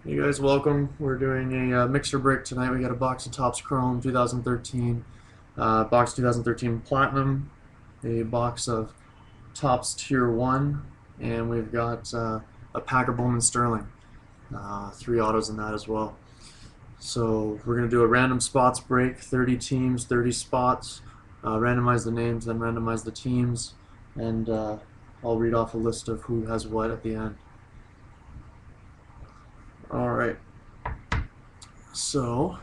Hey guys, welcome. We're doing a mixer break tonight. We got a box of Topps Chrome 2013, box 2013 Platinum, a box of Topps Tier 1, and we've got a pack of Bowman Sterling. 3 autos in that as well. So we're going to do a random spots break, 30 teams, 30 spots, randomize the names, then randomize the teams, and I'll read off a list of who has what at the end. Alright, so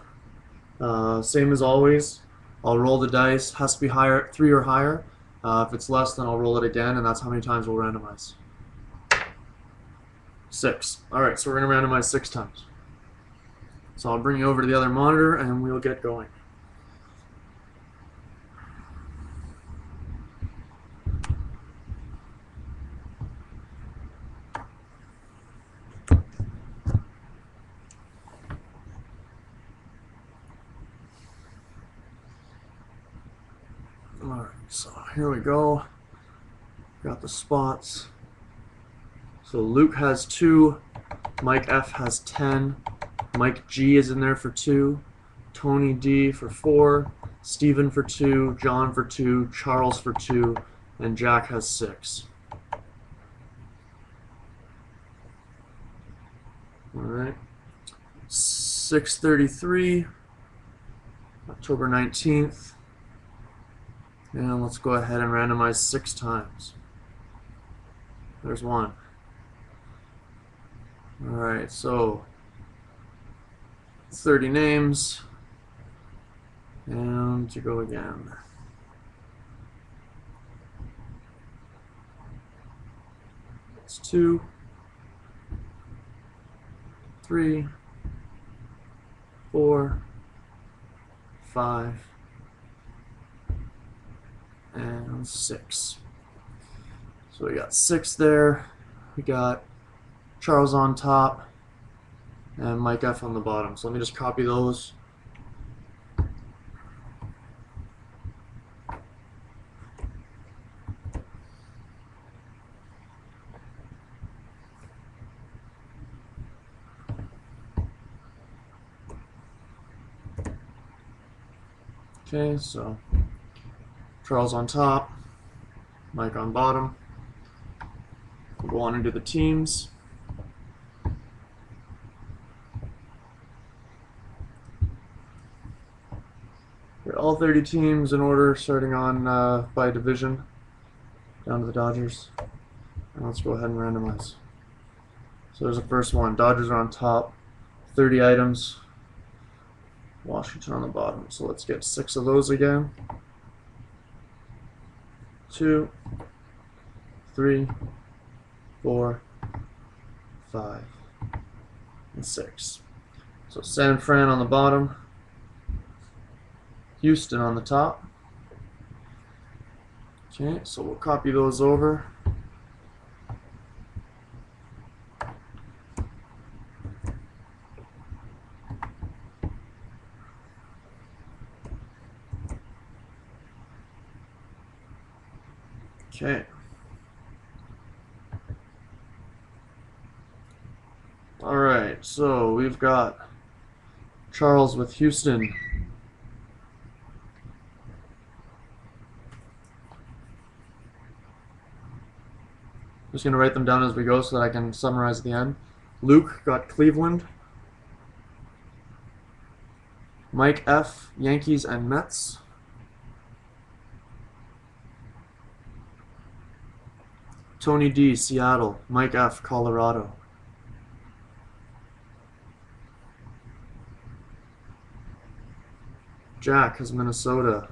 same as always, I'll roll the dice. Has to be higher, 3 or higher. If it's less, then I'll roll it again, and that's how many times we'll randomize. 6. Alright, so we're going to randomize 6 times. So I'll bring you over to the other monitor, and we'll get going. Alright, so here we go. Got the spots. So Luke has 2, Mike F has 10, Mike G is in there for 2, Tony D for 4, Steven for 2, John for 2, Charles for 2, and Jack has 6. Alright. 6/33, October 19th. And let's go ahead and randomize 6 times. There's 1. Alright, so 30 names. And to go again. It's 2, 3, 4, 5, and 6. So we got 6 there. We got Charles on top and Mike F on the bottom. So let me just copy those. Okay, so Charles on top, Mike on bottom. We'll go on into the teams. Get all 30 teams in order, starting on by division, down to the Dodgers. And let's go ahead and randomize. So there's the first one. Dodgers are on top, 30 items. Washington on the bottom. So let's get 6 of those again. 2, 3, 4, 5, and 6. So San Fran on the bottom, Houston on the top. Okay, so we'll copy those over. Okay. Alright, so we've got Charles with Houston. Just going to write them down as we go so that I can summarize at the end. Luke got Cleveland. Mike F, Yankees and Mets. Tony D, Seattle. Mike F, Colorado. Jack has Minnesota.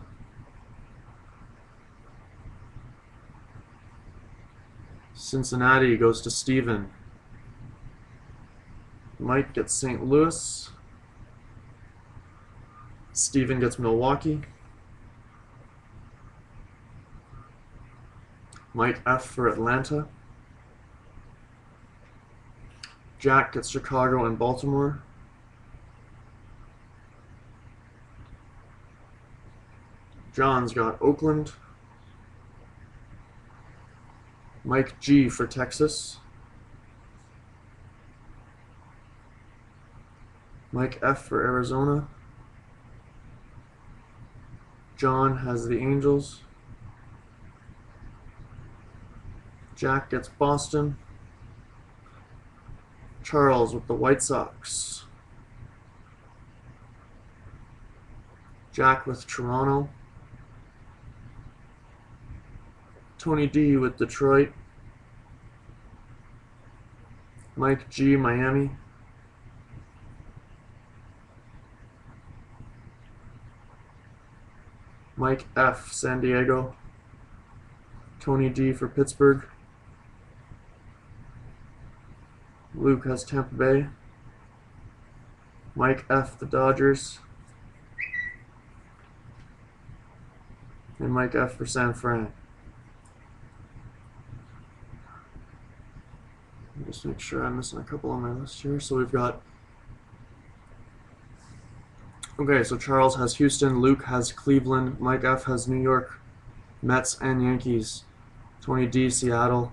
Cincinnati goes to Steven. Mike gets St. Louis. Steven gets Milwaukee. Mike F for Atlanta. Jack gets Chicago and Baltimore. John's got Oakland. Mike G for Texas. Mike F for Arizona. John has the Angels. Jack gets Boston. Charles with the White Sox. Jack with Toronto. Tony D with Detroit. Mike G, Miami. Mike F, San Diego. Tony D for Pittsburgh. Luke has Tampa Bay. Mike F, the Dodgers. And Mike F for San Fran. Just make sure I'm missing a couple on my list here. So we've got... Okay, so Charles has Houston, Luke has Cleveland, Mike F has New York, Mets and Yankees, Tony D, Seattle,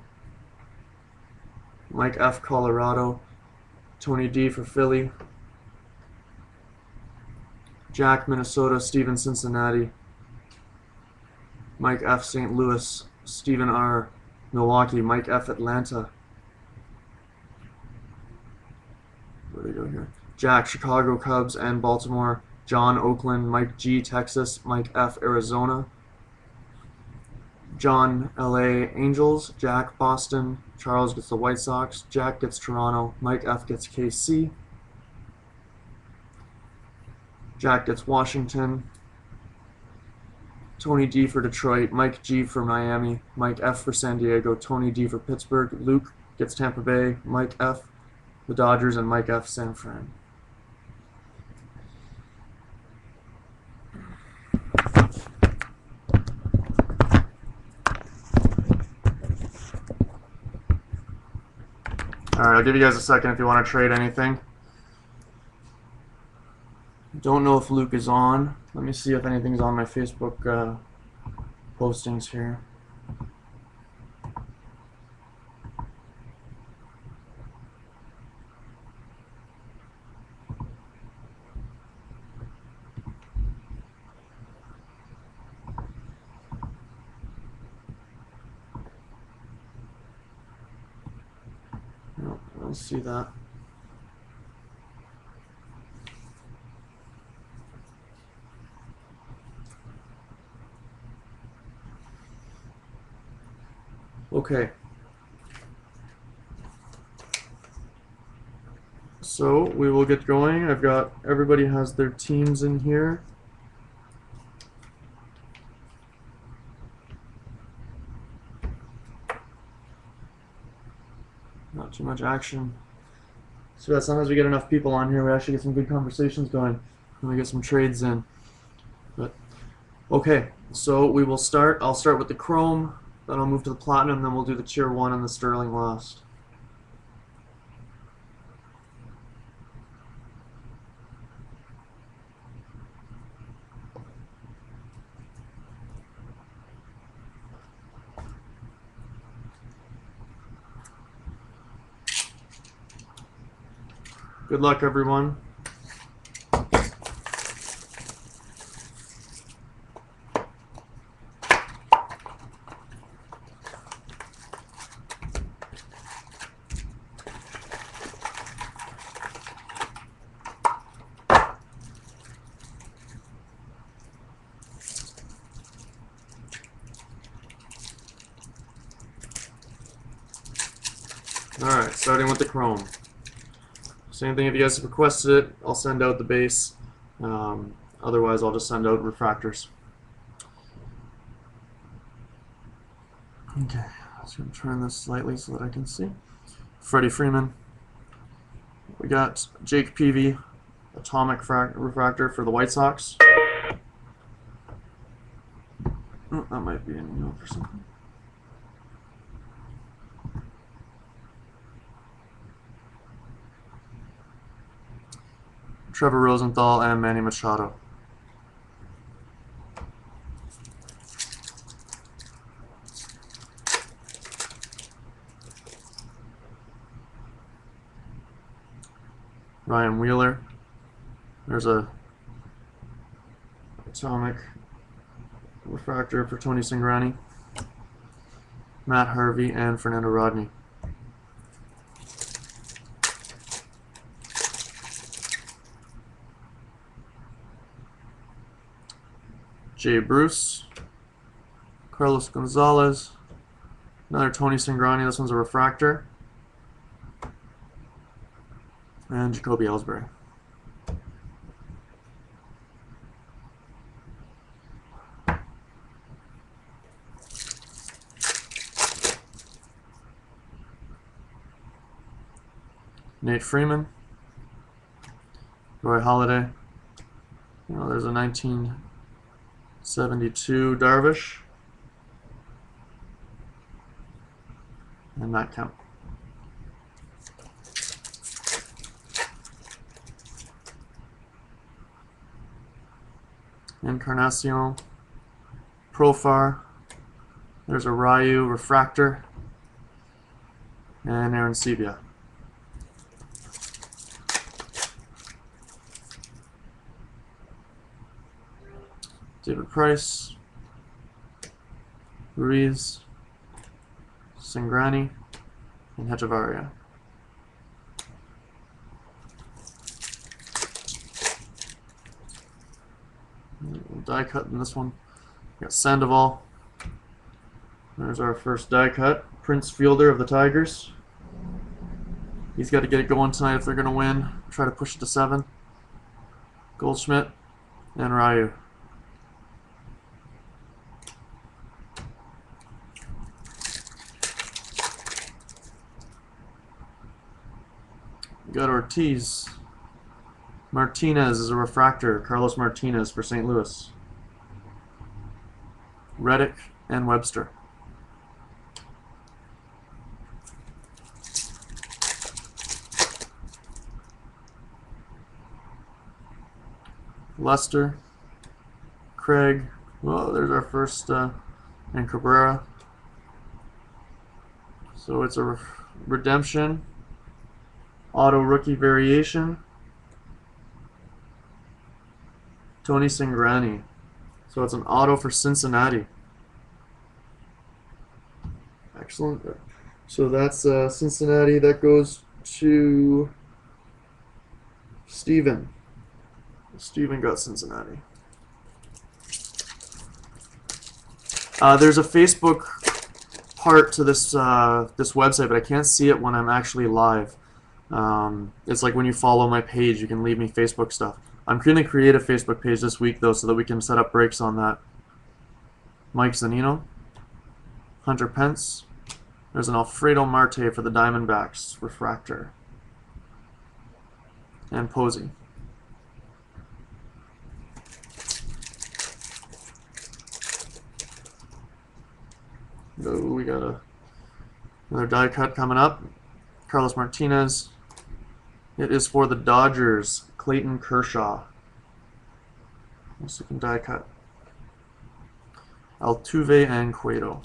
Mike F, Colorado, Tony D for Philly, Jack, Minnesota, Steven, Cincinnati, Mike F, St. Louis, Stephen R, Milwaukee, Mike F, Atlanta. Where do we go here? Jack, Chicago Cubs and Baltimore, John, Oakland, Mike G, Texas, Mike F, Arizona, John, LA Angels, Jack, Boston, Charles gets the White Sox, Jack gets Toronto, Mike F gets KC, Jack gets Washington, Tony D for Detroit, Mike G for Miami, Mike F for San Diego, Tony D for Pittsburgh, Luke gets Tampa Bay, Mike F the Dodgers, and Mike F San Fran. Alright, I'll give you guys a second if you want to trade anything. Don't know if Luke is on. Let me see if anything's on my Facebook postings here. Nope, I don't see that. Okay. So we will get going. I've got everybody has their teams in here. Not too much action. So as long as we get enough people on here, we actually get some good conversations going and we get some trades in. But okay, so we will start. I'll start with the Chrome, then I'll move to the Platinum, then we'll do the Tier 1 and the Sterling last. Good luck, everyone. Alright, starting with the Chrome. Same thing, if you guys have requested it, I'll send out the base. Otherwise, I'll just send out refractors. Okay, I'm just going to turn this slightly so that I can see. Freddie Freeman. We got Jake Peavy, Atomic Refractor for the White Sox. Oh, that might be an email for something. Trevor Rosenthal and Manny Machado. Ryan Wheeler. There's a atomic refractor for Tony Cingrani, Matt Harvey, and Fernando Rodney. Jay Bruce, Carlos Gonzalez, another Tony Cingrani, this one's a refractor, and Jacoby Ellsbury. Nate Freeman, Roy Halladay. There's a 1972 Darvish, and Matt Kemp. Encarnacion, Profar. There's a Ryu refractor, and Aaron Sebia. David Price, Ruiz, Cingrani, and Hechavarria. Die cut in this one. We got Sandoval. There's our first die cut. Prince Fielder of the Tigers. He's got to get it going tonight if they're going to win. Try to push it to 7. Goldschmidt and Ryu. We got Ortiz. Martinez is a refractor. Carlos Martinez for St. Louis. Reddick and Webster. Lester. Craig. Well, there's our first, and Cabrera. So it's a redemption. Auto rookie variation. Tony Cingrani. So it's an auto for Cincinnati. Excellent. So that's Cincinnati. That goes to Steven. Steven got Cincinnati. There's a Facebook part to this this website, but I can't see it when I'm actually live. It's like when you follow my page, you can leave me Facebook stuff. I'm going to create a Facebook page this week, though, so that we can set up breaks on that. Mike Zunino. Hunter Pence. There's an Alfredo Marte for the Diamondbacks, refractor. And Posey. Oh, we got another die cut coming up. Carlos Martinez. It is for the Dodgers. Clayton Kershaw. Second die cut. Altuve and Cueto.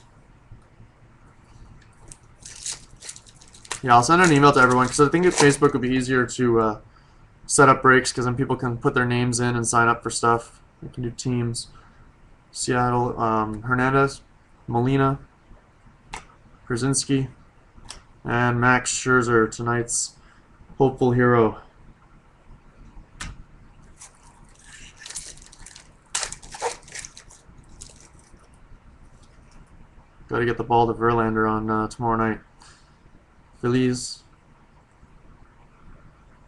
Yeah, I'll send an email to everyone because I think Facebook would be easier to set up breaks because then people can put their names in and sign up for stuff. They can do teams. Seattle, Hernandez, Molina, Krasinski, and Max Scherzer, tonight's hopeful hero. Got to get the ball to Verlander on tomorrow night. Phillies.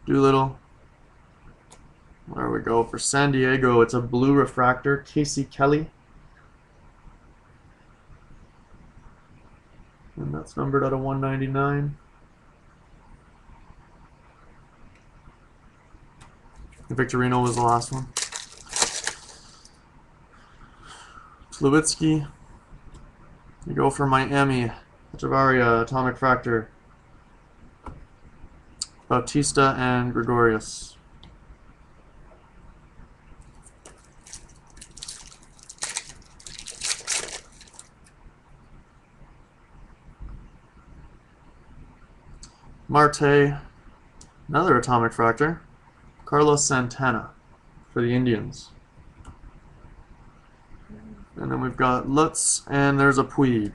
Doolittle. There we go. For San Diego, it's a blue refractor. Casey Kelly. And that's numbered out of 199. Victorino was the last one. Tulowitzki. You go for Miami. Hechavarria, Atomic Fractor. Bautista and Gregorius. Marte, another Atomic Fractor. Carlos Santana. for the Indians. And then we've got Lutz, and there's a Puig.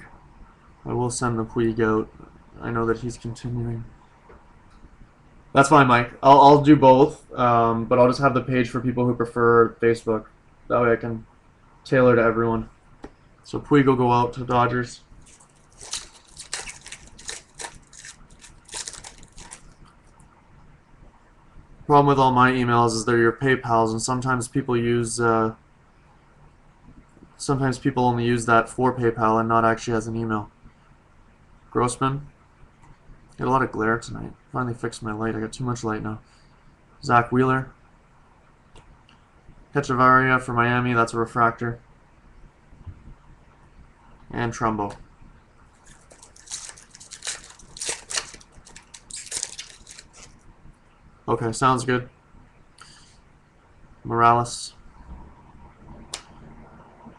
I will send the Puig out. I know that he's continuing. That's fine, Mike. I'll do both, but I'll just have the page for people who prefer Facebook. That way I can tailor to everyone. So Puig will go out to Dodgers. Problem with all my emails is they're your PayPals, and sometimes people use sometimes people only use that for PayPal and not actually as an email. Grossman. Got a lot of glare tonight. Finally fixed my light. I got too much light now. Zach Wheeler. Hechavarria for Miami. That's a refractor. And Trumbo. Okay, sounds good. Morales.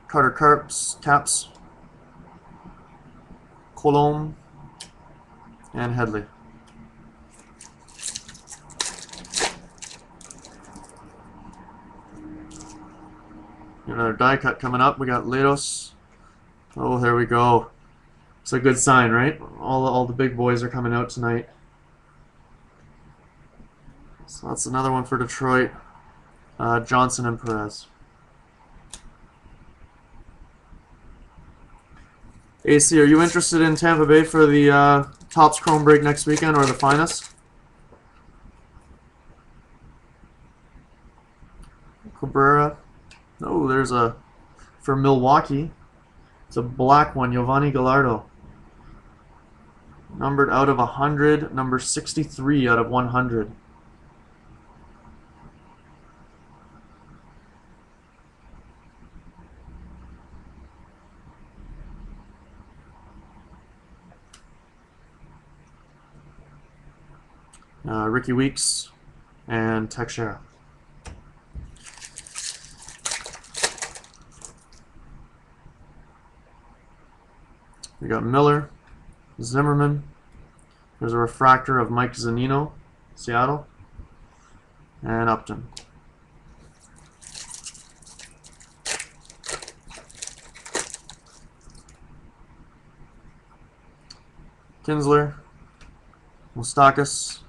Carter Caps. Colomb. And Headley. Another die cut coming up. We got Lados. Oh, there we go. It's a good sign, right? All the big boys are coming out tonight. So that's another one for Detroit. Johnson and Perez. AC, are you interested in Tampa Bay for the Topps Chrome break next weekend, or the finest? Cabrera. Oh, there's a for Milwaukee. It's a black one, Giovanni Gallardo. Numbered out of 100, number 63 out of 100. Ricky Weeks and Teixeira. We got Miller, Zimmerman. There's a refractor of Mike Zunino, Seattle, and Upton. Kinsler, Moustakas.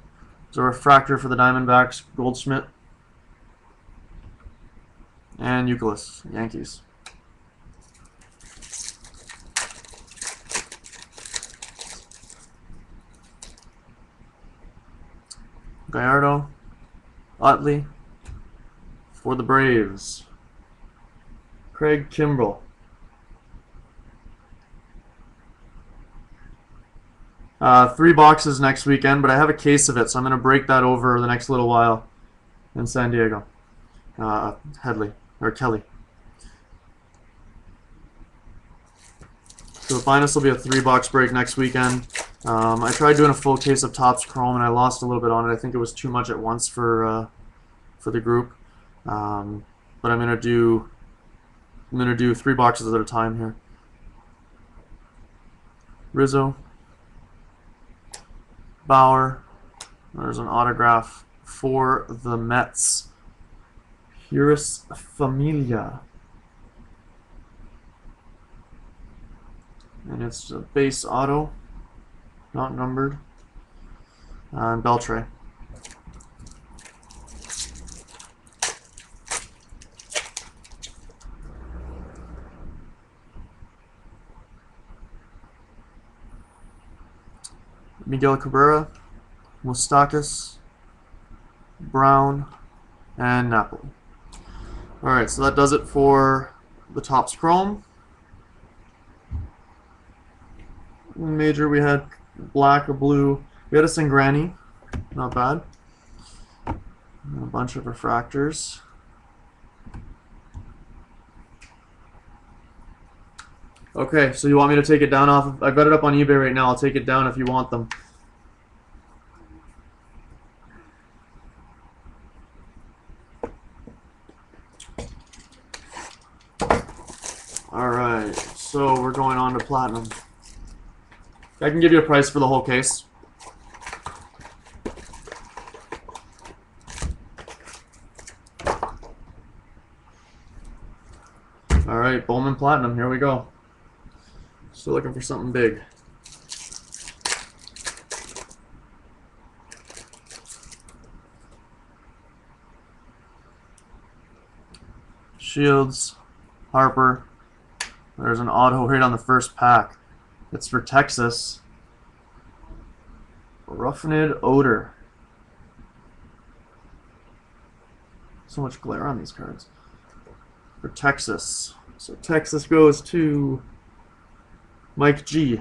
There's a refractor for the Diamondbacks, Goldschmidt, and Youkilis, Yankees. Gallardo, Utley for the Braves. Craig Kimbrell. Three boxes next weekend, but I have a case of it, so I'm going to break that over the next little while in San Diego. Kelly. So the finest will be a 3-box break next weekend. I tried doing a full case of Topps Chrome, and I lost a little bit on it. I think it was too much at once for the group. But I'm gonna do 3 boxes at a time here. Rizzo. Bauer. There's an autograph for the Mets. Puris Familia. And it's a base auto, not numbered. And Beltre. Miguel Cabrera, Moustakas, Brown, and Napoli. Alright, so that does it for the Topps Chrome. Major, we had black or blue. We had a Sangrani, not bad. And a bunch of refractors. Okay, so you want me to take it down off of, I've got it up on eBay right now. I'll take it down if you want them. Alright, so we're going on to Platinum. I can give you a price for the whole case. right, Bowman Platinum. Here we go. Still looking for something big. Shields, Harper. There's an auto right on the first pack. It's for Texas. Roughnid Odor. So much glare on these cards. For Texas. So Texas goes to Mike G.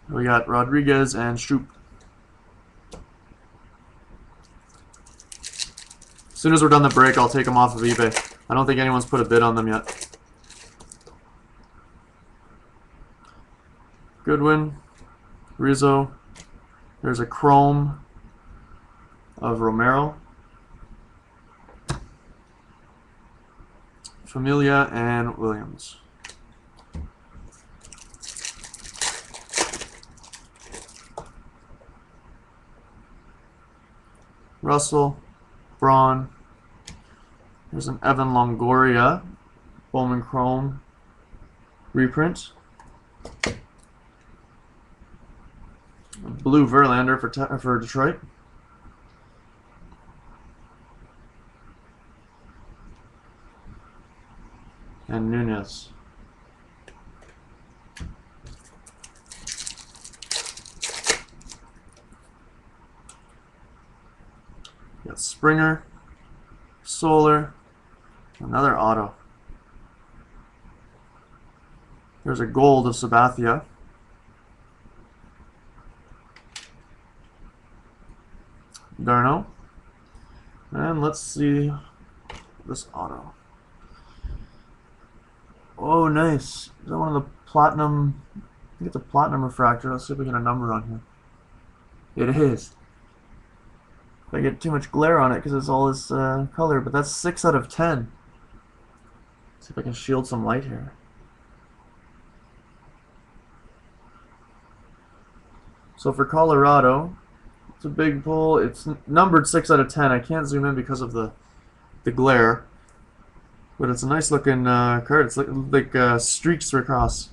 We got Rodriguez and Stroop. As soon as we're done the break, I'll take them off of eBay. I don't think anyone's put a bid on them yet. Goodwin, Rizzo. There's a chrome of Romero. Familia and Williams. Russell, Braun. There's an Evan Longoria, Bowman Chrome reprint. Blue Verlander for Detroit. And Nunez. Got Springer, Solar, another auto. There's a gold of Sabathia. Darno. And let's see this auto. Oh, nice. Is that one of the platinum? I think it's a platinum refractor. Let's see if we get a number on here. It is. If I get too much glare on it because it's all this color, but that's 6 out of 10. Let's see if I can shield some light here. So for Colorado, it's a big pull. It's numbered 6 out of 10. I can't zoom in because of the glare. But it's a nice looking card. It's like streaks across.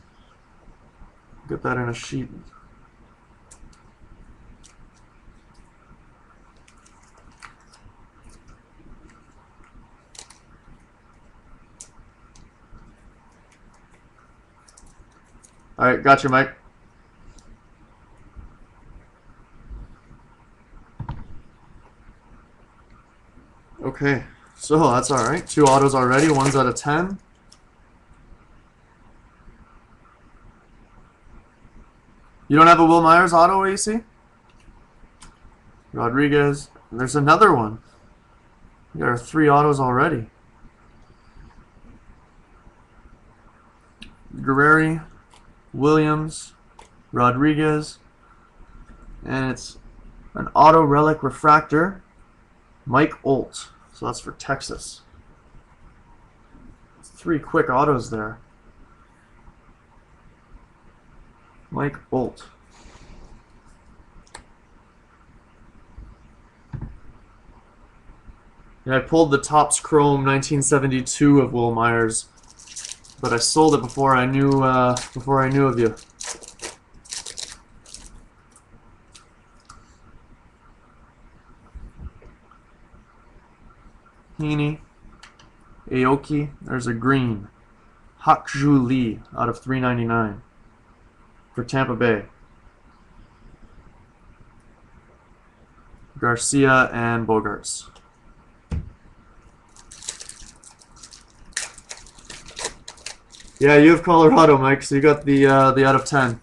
Get that in a sheet. Alright, gotcha, Mike. Okay. So that's alright. 2 autos already. 1's out of 10. You don't have a Will Myers auto, AC? Rodriguez. There's another one. There are 3 autos already. Guerreri, Williams, Rodriguez. And it's an auto relic refractor. Mike Olt. So that's for Texas. 3 quick autos there. Mike Olt. Yeah, I pulled the Topps Chrome 1972 of Will Myers, but I sold it before I knew of you. Heaney, Aoki, there's a green. Hak-Ju Lee out of 399 for Tampa Bay. Garcia and Bogarts. Yeah, you have Colorado, Mike, so you got the out of 10.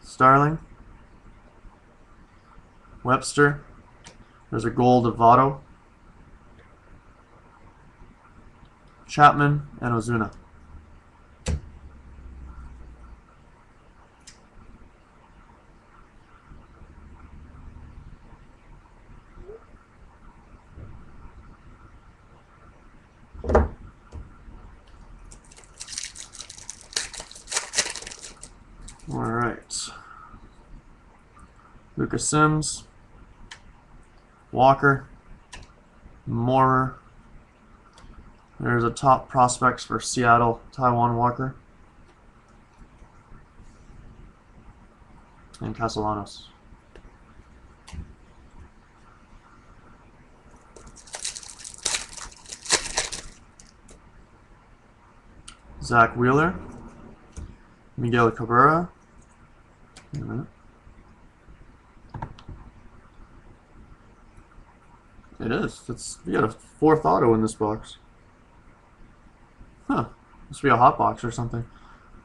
Starling. Webster. There's a gold of Votto. Chapman and Ozuna. All right. Lucas Sims. Walker, Moorer, There's a top prospects for Seattle, Taiwan Walker, and Castellanos. Zach Wheeler, Miguel Cabrera. It is. We got a 4th auto in this box. Huh. Must be a hot box or something.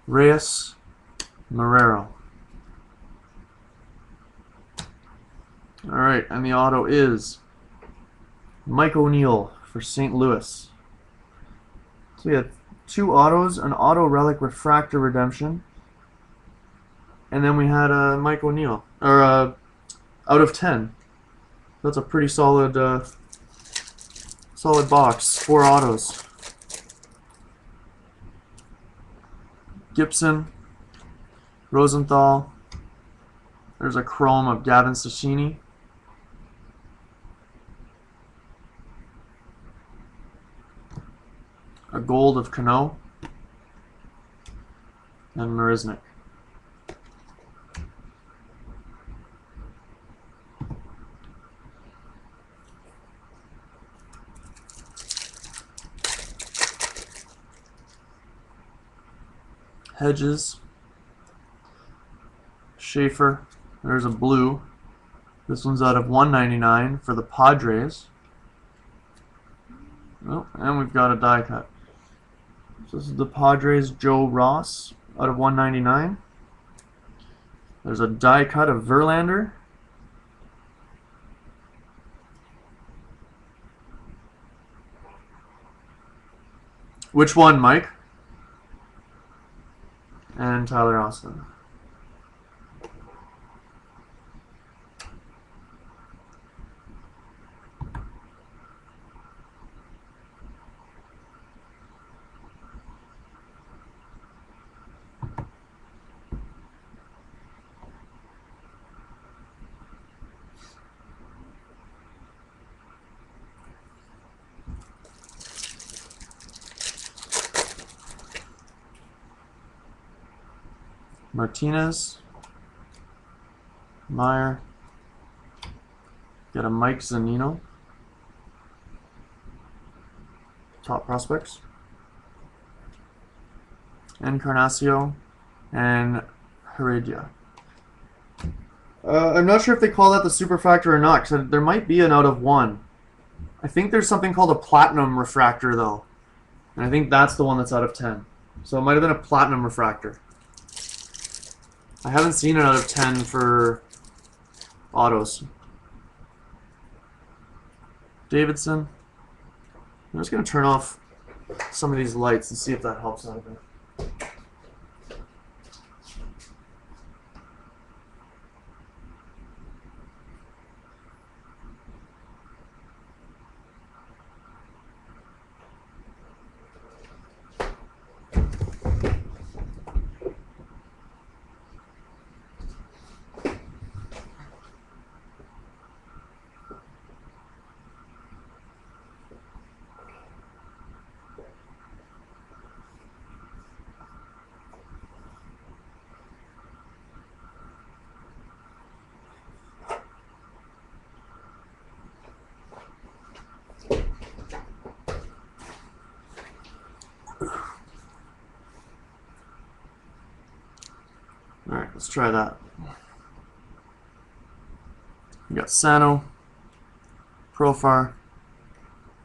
Reyes Marrero. Alright, and the auto is Mike O'Neill for St. Louis. So we had 2 autos, an auto relic refractor redemption, and then we had Mike O'Neill, or out of 10. That's a pretty solid solid box. 4 autos. Gibson, Rosenthal. There's a chrome of Gavin Cecchini. A gold of Cano. And Marisnik. Hedges, Schaefer, there's a blue. This one's out of 199 for the Padres. Oh, and we've got a die cut. So this is the Padres, Joe Ross, out of 199. There's a die cut of Verlander. Which one, Mike? And Tyler Austin. Martinez, Meyer, get a Mike Zunino, top prospects, Encarnacio, and Heredia. I'm not sure if they call that the superfractor or not, because there might be an out of 1. I think there's something called a platinum refractor, though, and I think that's the one that's out of 10. So it might have been a platinum refractor. I haven't seen it out of 10 for autos. Davidson. I'm just going to turn off some of these lights and see if that helps out a bit. Alright, let's try that. We got Sano, Profar.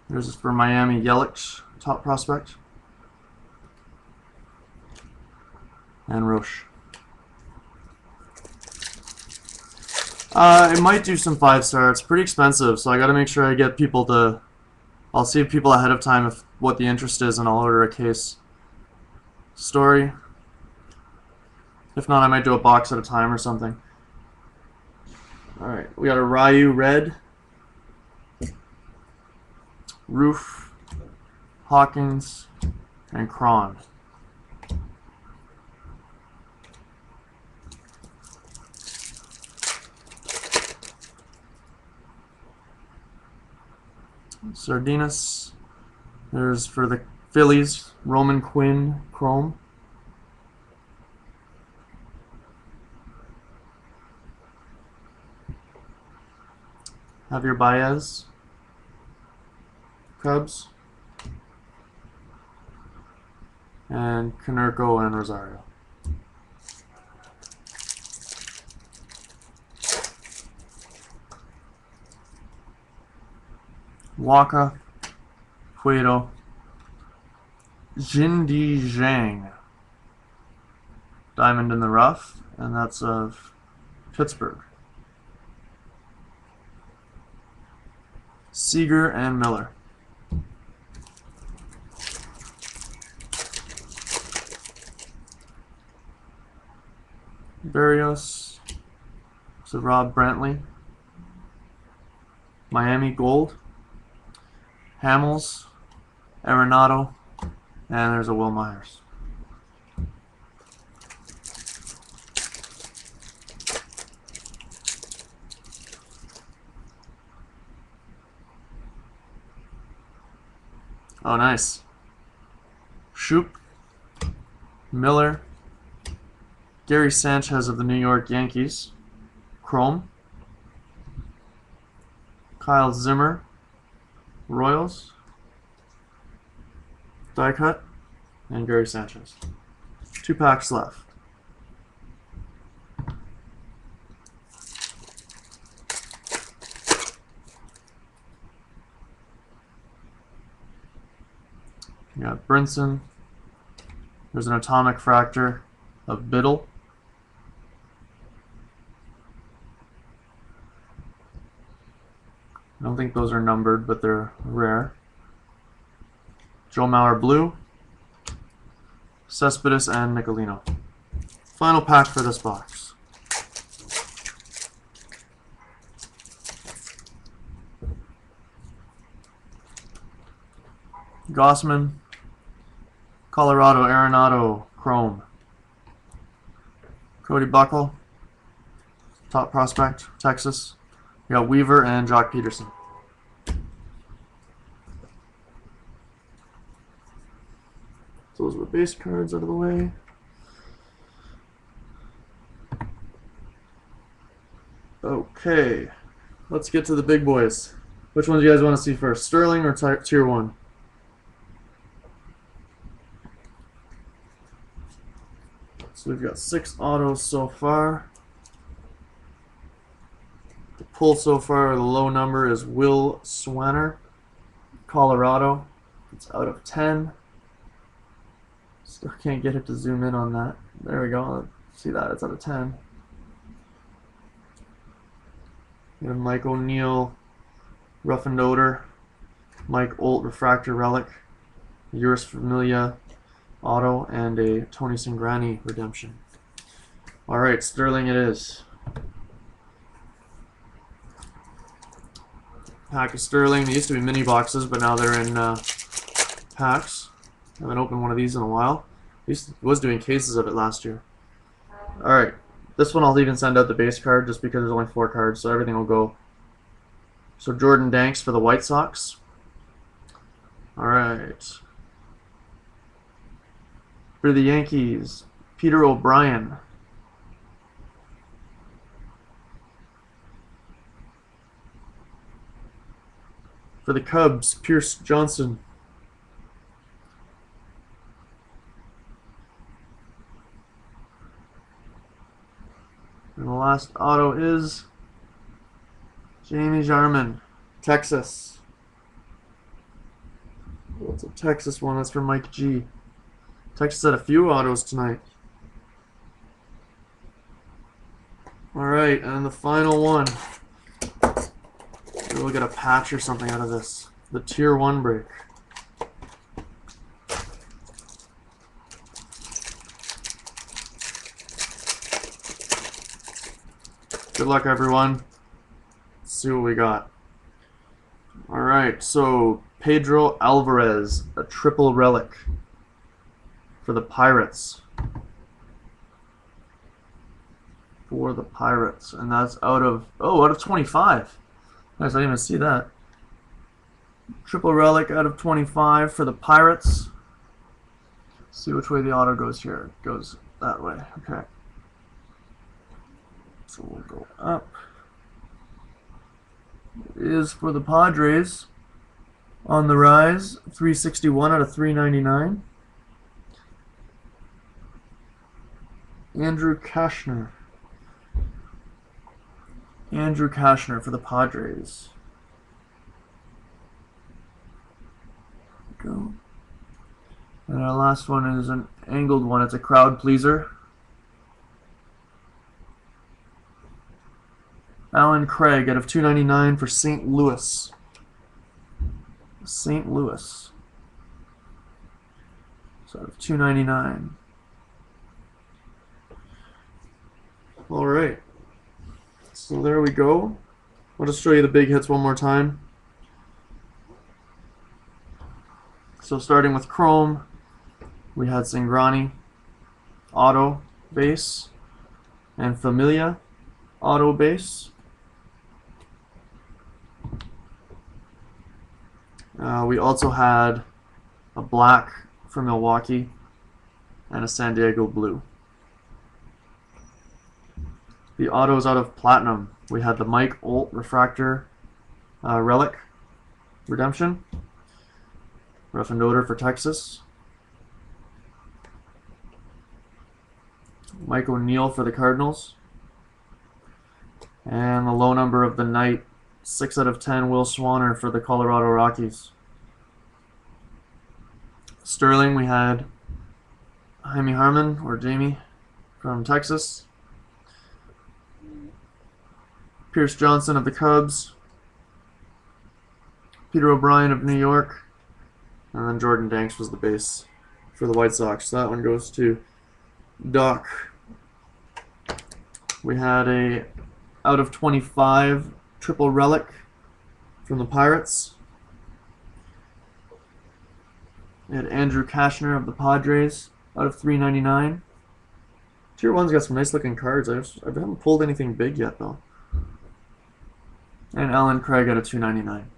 There's this for Miami, Yelich, top prospect. And Roche. It might do some 5-star. It's pretty expensive, so I gotta make sure I get people to... I'll see people ahead of time if what the interest is, and I'll order a case. Story. If not, I might do a box at a time or something. Alright, we got a Ryu Red. Roof. Hawkins. And Cron. Sardinas. There's for the Phillies, Roman Quinn Chrome. Javier Baez, Cubs. And Canerco and Rosario. Waka, Cueto, Jindy Zhang. Diamond in the rough, and that's of Pittsburgh. Seager and Miller. Barrios, so Rob Brantley. Miami Gold. Hamels, Arenado, and there's a Will Myers. Oh, nice. Shoop, Miller, Gary Sanchez of the New York Yankees, Chrome, Kyle Zimmer, Royals, die cut, and Gary Sanchez. 2 packs left. You got Brinson. There's an atomic fractor of Biddle. I don't think those are numbered, but they're rare. Joe Mauer Blue, Cespedes, and Nicolino. Final pack for this box. Gossman, Colorado Arenado Chrome. Cody Buckle, top prospect, Texas. We got Weaver and Jock Peterson. So those are the base cards out of the way. Okay, let's get to the big boys. Which one do you guys want to see first, Sterling or Tier 1? So we've got 6 autos so far. The pull so far, the low number is Will Swanner, Colorado. It's out of 10. Still can't get it to zoom in on that. There we go. See that? It's out of 10. And Mike O'Neill, Roughened Odor, Mike Olt, Refractor Relic, Urus Familia Auto, and a Tony Cingrani Redemption. Alright, Sterling it is. Pack of Sterling. They used to be mini boxes, but now they're in packs. I haven't opened one of these in a while. I was doing cases of it last year. Alright, this one I'll even send out the base card just because there's only 4 cards, so everything will go. So Jordan Danks for the White Sox. Alright. For the Yankees, Peter O'Brien. For the Cubs, Pierce Johnson. And the last auto is Jamie Jarman, Texas. What's a Texas one? That's for Mike G. Texas had a few autos tonight. Alright, and the final one. Maybe we'll get a patch or something out of this. The Tier 1 break. Good luck, everyone. Let's see what we got. Alright, so Pedro Alvarez, a triple relic for the Pirates. For the Pirates. And that's out of, oh, out of 25. Nice, I didn't even see that. Triple relic out of 25 for the Pirates. See which way the auto goes here. It goes that way. Okay. So we'll go up. It is for the Padres. On the rise, 361 out of 399. Andrew Kashner. Andrew Kashner for the Padres. Go. And our last one is an angled one. It's a crowd pleaser. Alan Craig out of 299 for St. Louis. St. Louis. So out of 299. All right. So there we go. I'll just show you the big hits one more time. So starting with Chrome, we had Singrani, Auto Base, and Familia, Auto Base. We also had a black for Milwaukee and a San Diego blue. The autos out of Platinum, we had the Mike Olt Refractor Relic Redemption. Rough and Odor for Texas. Mike O'Neill for the Cardinals. And the low number of the night, 6 out of 10, Will Swanner for the Colorado Rockies. Sterling, we had Jaime Harmon, or Jamie, from Texas. Pierce Johnson of the Cubs. Peter O'Brien of New York. And then Jordan Danks was the base for the White Sox. So that one goes to Doc. We had a out of 25 triple relic from the Pirates. We had Andrew Kashner of the Padres out of 399. Tier 1's got some nice looking cards. I haven't pulled anything big yet though. And Alan Craig out of 299.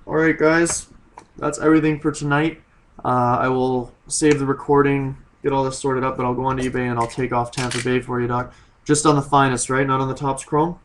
Alright guys, that's everything for tonight. I will save the recording, get all this sorted up, but I'll go on to eBay and I'll take off Tampa Bay for you, Doc. Just on the finest, right? Not on the Topps Chrome?